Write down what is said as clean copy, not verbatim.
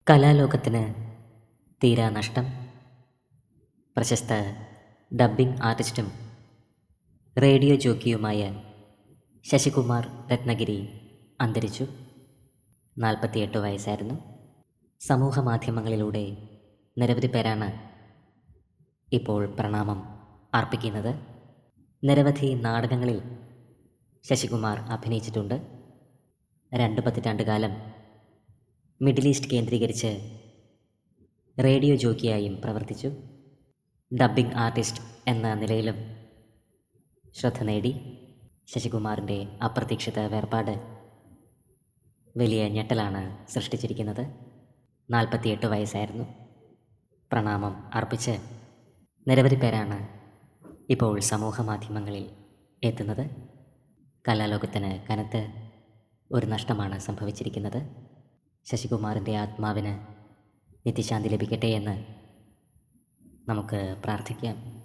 കലാലോകത്തിന് തീരാ നഷ്ടം. പ്രശസ്ത ഡബ്ബിംഗ് ആർട്ടിസ്റ്റും റേഡിയോ ജോക്കിയുമായ ശശികുമാർ രത്നഗിരി അന്തരിച്ചു. 48 വയസ്സായിരുന്നു. സമൂഹ മാധ്യമങ്ങളിലൂടെ നിരവധി പേരാണ് ഇപ്പോൾ പ്രണാമം അർപ്പിക്കുന്നത്. നിരവധി നാടകങ്ങളിൽ ശശികുമാർ അഭിനയിച്ചിട്ടുണ്ട്. 2 പതിറ്റാണ്ട് കാലം മിഡിൽ ഈസ്റ്റ് കേന്ദ്രീകരിച്ച് റേഡിയോ ജോക്കിയായും പ്രവർത്തിച്ചു. ഡബ്ബിംഗ് ആർട്ടിസ്റ്റ് എന്ന നിലയിലും ശ്രദ്ധ നേടി. ശശികുമാറിൻ്റെ അപ്രതീക്ഷിത വേർപാട് വലിയ ഞെട്ടലാണ് സൃഷ്ടിച്ചിരിക്കുന്നത്. 48 വയസ്സായിരുന്നു. പ്രണാമം അർപ്പിച്ച് നിരവധി പേരാണ് ഇപ്പോൾ സമൂഹ മാധ്യമങ്ങളിൽ എത്തുന്നത്. കലാലോകത്തിന് കനത്ത് ഒരു നഷ്ടമാണ് സംഭവിച്ചിരിക്കുന്നത്. ശശികുമാറിൻ്റെ ആത്മാവിന് നിത്യശാന്തി ലഭിക്കട്ടെ എന്ന് നമുക്ക് പ്രാർത്ഥിക്കാം.